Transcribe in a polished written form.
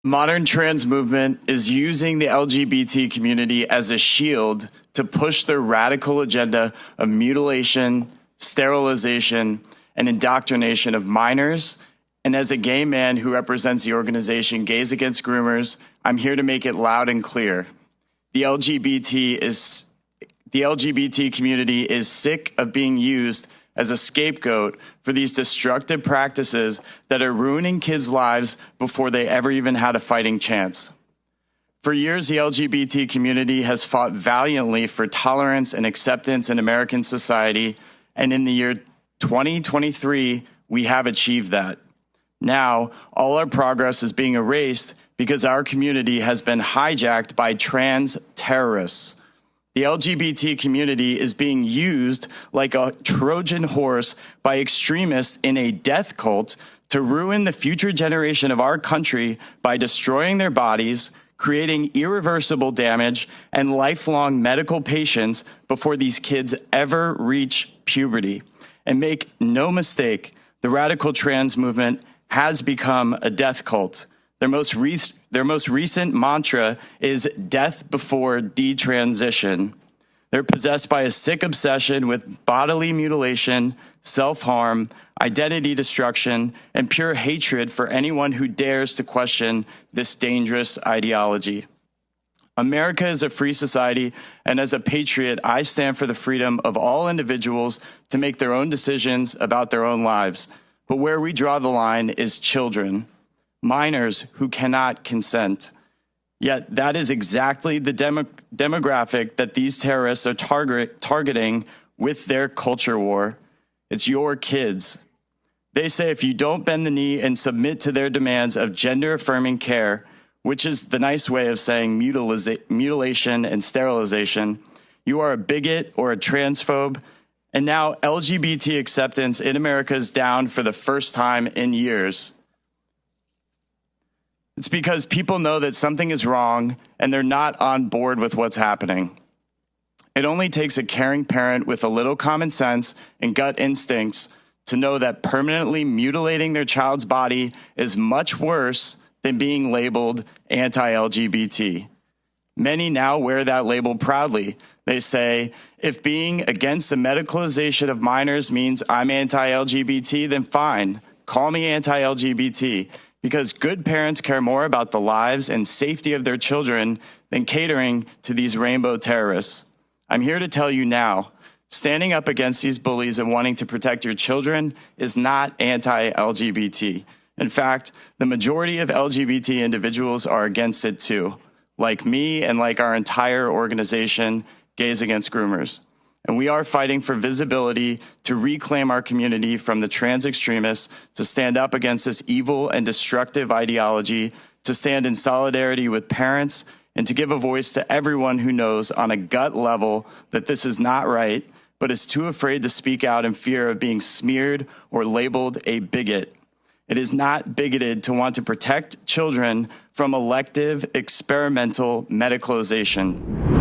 Modern trans movement is using the LGBT community as a shield to push their radical agenda of mutilation, sterilization, and indoctrination of minors. And as a gay man who represents the organization Gays Against Groomers, I'm here to make it loud and clear. The LGBT community is sick of being used as a scapegoat for these destructive practices that are ruining kids' lives before they ever even had a fighting chance. For years, the LGBT community has fought valiantly for tolerance and acceptance in American society, and in the year 2023, we have achieved that. Now, all our progress is being erased because our community has been hijacked by trans terrorists. The LGBT community is being used like a Trojan horse by extremists in a death cult to ruin the future generation of our country by destroying their bodies, creating irreversible damage, and lifelong medical patients before these kids ever reach puberty. And make no mistake, the radical trans movement has become a death cult. Their most recent mantra is death before detransition. They're possessed by a sick obsession with bodily mutilation, self-harm, identity destruction, and pure hatred for anyone who dares to question this dangerous ideology. America is a free society, and as a patriot, I stand for the freedom of all individuals to make their own decisions about their own lives. But where we draw the line is children, minors who cannot consent. Yet that is exactly the demographic that these terrorists are targeting with their culture war. It's your kids. They say if you don't bend the knee and submit to their demands of gender-affirming care, which is the nice way of saying mutilation and sterilization, you are a bigot or a transphobe. And now LGBT acceptance in America is down for the first time in years. It's because people know that something is wrong and they're not on board with what's happening. It only takes a caring parent with a little common sense and gut instincts to know that permanently mutilating their child's body is much worse than being labeled anti-LGBT. Many now wear that label proudly. They say, if being against the medicalization of minors means I'm anti-LGBT, then fine, call me anti-LGBT. Because good parents care more about the lives and safety of their children than catering to these rainbow terrorists. I'm here to tell you now, standing up against these bullies and wanting to protect your children is not anti-LGBT. In fact, the majority of LGBT individuals are against it too, like me and like our entire organization, Gays Against Groomers. And we are fighting for visibility to reclaim our community from the trans extremists, to stand up against this evil and destructive ideology, to stand in solidarity with parents, and to give a voice to everyone who knows on a gut level that this is not right, but is too afraid to speak out in fear of being smeared or labeled a bigot. It is not bigoted to want to protect children from elective experimental medicalization.